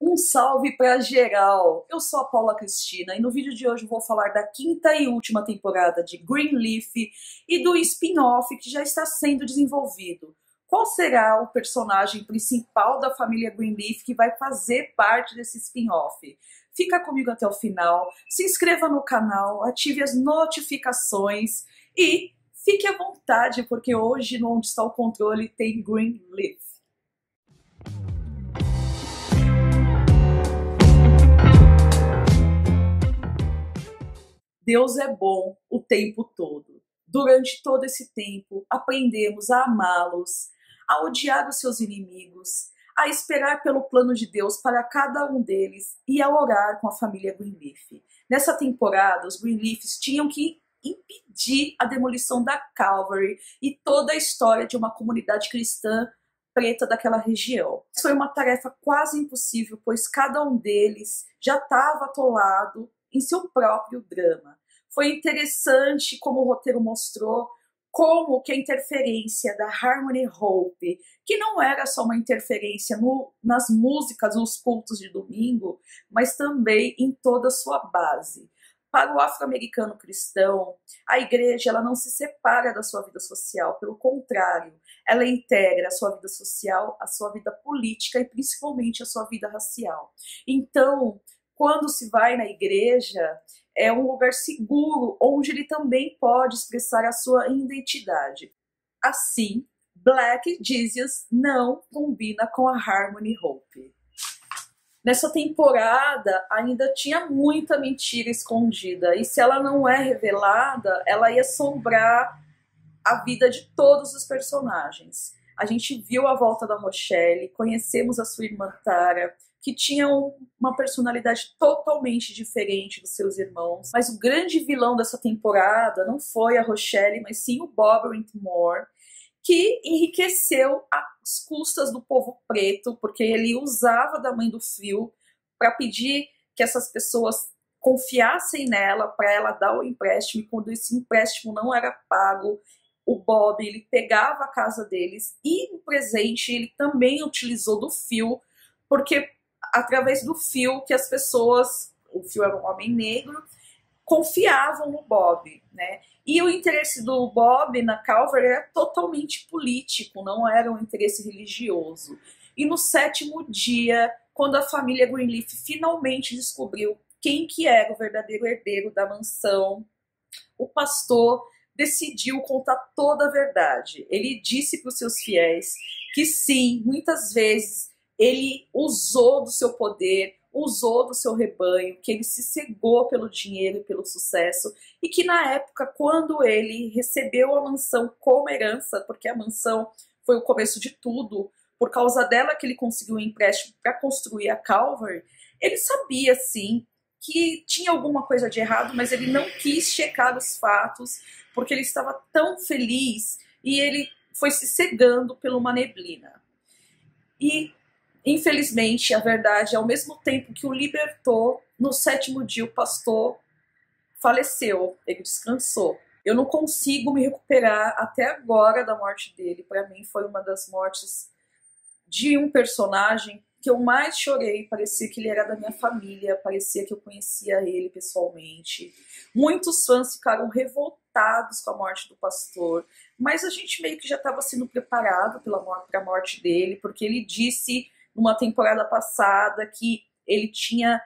Um salve pra geral! Eu sou a Paula Cristina e no vídeo de hoje eu vou falar da quinta e última temporada de Greenleaf e do spin-off que já está sendo desenvolvido. Qual será o personagem principal da família Greenleaf que vai fazer parte desse spin-off? Fica comigo até o final, se inscreva no canal, ative as notificações e fique à vontade, porque hoje no Onde Está o Controle tem Greenleaf. Deus é bom o tempo todo. Durante todo esse tempo, aprendemos a amá-los, a odiar os seus inimigos, a esperar pelo plano de Deus para cada um deles e a orar com a família Greenleaf. Nessa temporada, os Greenleafs tinham que impedir a demolição da Calvary e toda a história de uma comunidade cristã preta daquela região. Foi uma tarefa quase impossível, pois cada um deles já estava atolado em seu próprio drama. Foi interessante como o roteiro mostrou como que a interferência da Harmony Hope, que não era só uma interferência nas músicas, nos cultos de domingo, mas também em toda a sua base. Para o afro-americano cristão, a igreja ela não se separa da sua vida social, pelo contrário, ela integra a sua vida social, a sua vida política e principalmente a sua vida racial. Então, quando se vai na igreja, é um lugar seguro, onde ele também pode expressar a sua identidade. Assim, Black Jesus não combina com a Harmony Hope. Nessa temporada, ainda tinha muita mentira escondida, e se ela não é revelada, ela ia assombrar a vida de todos os personagens. A gente viu a volta da Rochelle, conhecemos a sua irmã Tara, que tinha uma personalidade totalmente diferente dos seus irmãos. Mas o grande vilão dessa temporada não foi a Rochelle, mas sim o Bob Wintmore, que enriqueceu às custas do povo preto, porque ele usava da mãe do Phil para pedir que essas pessoas confiassem nela, para ela dar o empréstimo, e quando esse empréstimo não era pago, o Bob ele pegava a casa deles, e o presente ele também utilizou do Phil, porque através do Phil que as pessoas, o Phil era um homem negro, confiavam no Bob, né? E o interesse do Bob na Calvary era totalmente político, não era um interesse religioso. E no sétimo dia, quando a família Greenleaf finalmente descobriu quem que era o verdadeiro herdeiro da mansão, o pastor decidiu contar toda a verdade. Ele disse para os seus fiéis que sim, muitas vezes ele usou do seu poder, usou do seu rebanho, que ele se cegou pelo dinheiro e pelo sucesso, e que na época, quando ele recebeu a mansão como herança, porque a mansão foi o começo de tudo, por causa dela que ele conseguiu um empréstimo para construir a Calvary, ele sabia sim que tinha alguma coisa de errado, mas ele não quis checar os fatos, porque ele estava tão feliz e ele foi se cegando por uma neblina. E infelizmente, a verdade, ao mesmo tempo que o libertou, no sétimo dia o pastor faleceu, ele descansou. Eu não consigo me recuperar até agora da morte dele. Para mim foi uma das mortes de um personagem que eu mais chorei. Parecia que ele era da minha família, parecia que eu conhecia ele pessoalmente. Muitos fãs ficaram revoltados com a morte do pastor, mas a gente meio que já estava sendo preparado para a morte dele, porque ele disse numa temporada passada que ele tinha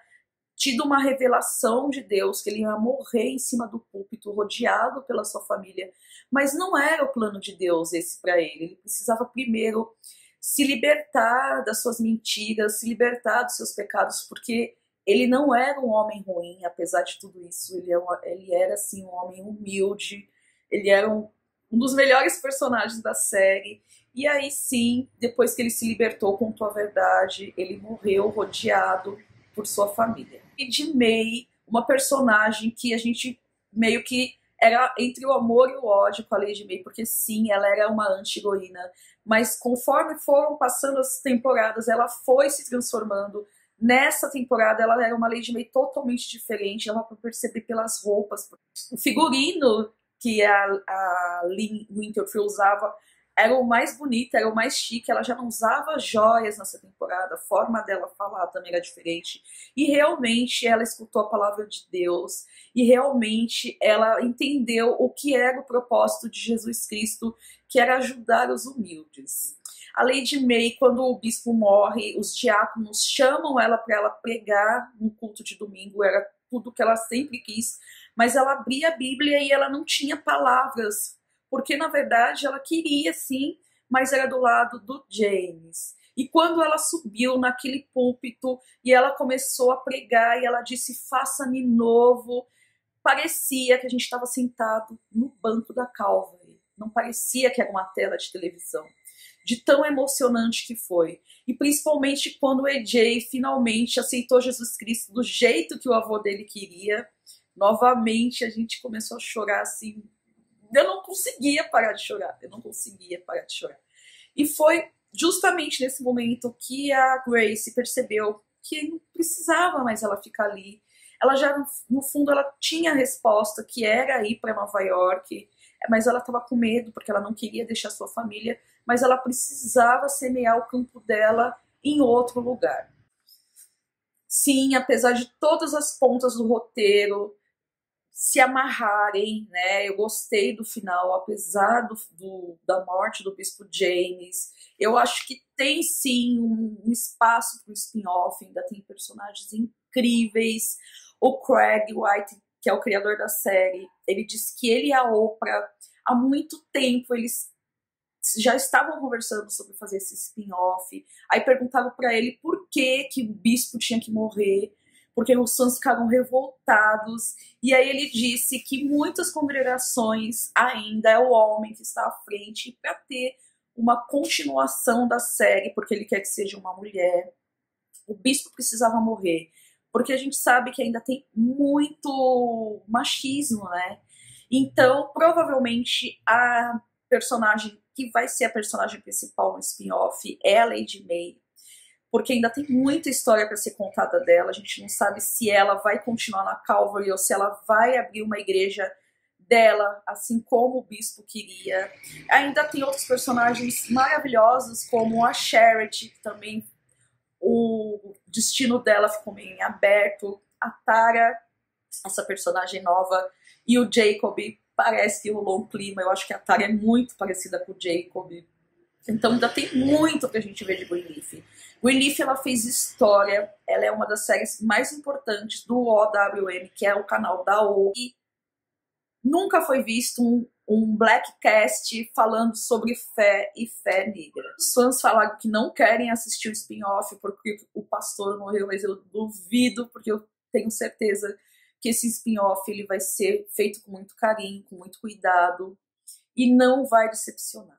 tido uma revelação de Deus, que ele ia morrer em cima do púlpito, rodeado pela sua família. Mas não era o plano de Deus esse para ele. Ele precisava primeiro se libertar das suas mentiras, se libertar dos seus pecados, porque ele não era um homem ruim, apesar de tudo isso. Ele era assim, um homem humilde, ele era um dos melhores personagens da série. E aí sim, depois que ele se libertou, contou a verdade, ele morreu rodeado por sua família. E de May, uma personagem que a gente meio que era entre o amor e o ódio com a Lady May, porque sim, ela era uma anti-heroína, mas conforme foram passando as temporadas, ela foi se transformando. Nessa temporada, ela era uma Lady May totalmente diferente, ela pode perceber pelas roupas. O figurino que a Lynn Winterfield usava era o mais bonito, era o mais chique, ela já não usava joias nessa temporada, a forma dela falar também era diferente. E realmente ela escutou a palavra de Deus, e realmente ela entendeu o que era o propósito de Jesus Cristo, que era ajudar os humildes. A Lady May, quando o bispo morre, os diáconos chamam ela para ela pregar no culto de domingo, era tudo que ela sempre quis, mas ela abria a Bíblia e ela não tinha palavras, porque na verdade ela queria sim, mas era do lado do James. E quando ela subiu naquele púlpito e ela começou a pregar e ela disse: faça-me novo, parecia que a gente estava sentado no banco da Calvary, não parecia que era uma tela de televisão, de tão emocionante que foi. E principalmente quando o AJ finalmente aceitou Jesus Cristo do jeito que o avô dele queria, novamente a gente começou a chorar assim. Eu não conseguia parar de chorar, eu não conseguia parar de chorar. E foi justamente nesse momento que a Grace percebeu que não precisava mais ela ficar ali. Ela já, no fundo, ela tinha a resposta, que era ir para Nova York, mas ela estava com medo, porque ela não queria deixar sua família, mas ela precisava semear o campo dela em outro lugar. Sim, apesar de todas as pontas do roteiro se amarrarem, né? Eu gostei do final, apesar da morte do Bispo James. Eu acho que tem sim um espaço para o spin-off, ainda tem personagens incríveis. O Craig White, que é o criador da série, ele disse que ele e a Oprah, há muito tempo, eles já estavam conversando sobre fazer esse spin-off. Aí perguntavam para ele por que o bispo tinha que morrer, porque os fãs ficaram revoltados. E aí ele disse que muitas congregações ainda é o homem que está à frente para ter uma continuação da série, porque ele quer que seja uma mulher. O bispo precisava morrer, porque a gente sabe que ainda tem muito machismo, né? Então, provavelmente, a personagem que vai ser a personagem principal no spin-off é a Lady May, porque ainda tem muita história para ser contada dela. A gente não sabe se ela vai continuar na Calvary ou se ela vai abrir uma igreja dela, assim como o bispo queria. Ainda tem outros personagens maravilhosos, como a Charity, que também o destino dela ficou meio em aberto. A Tara, essa personagem nova, e o Jacob, parece que rolou um clima. Eu acho que a Tara é muito parecida com o Jacob. Então ainda tem muito pra gente ver de Greenleaf. Greenleaf, ela fez história, ela é uma das séries mais importantes do OWM, que é o canal da O. E nunca foi visto um Black Cast falando sobre fé e fé negra. Os fãs falaram que não querem assistir o spin-off porque o pastor morreu, mas eu duvido, porque eu tenho certeza que esse spin-off ele vai ser feito com muito carinho, com muito cuidado, e não vai decepcionar.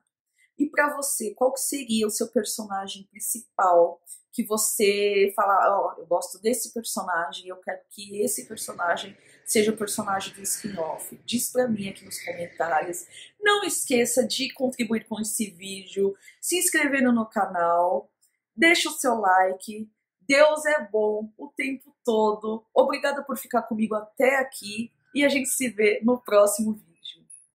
E para você, qual que seria o seu personagem principal que você fala: ó, eu gosto desse personagem, eu quero que esse personagem seja o personagem do spin-off? Diz para mim aqui nos comentários. Não esqueça de contribuir com esse vídeo, se inscrevendo no canal, deixa o seu like. Deus é bom o tempo todo. Obrigada por ficar comigo até aqui e a gente se vê no próximo vídeo.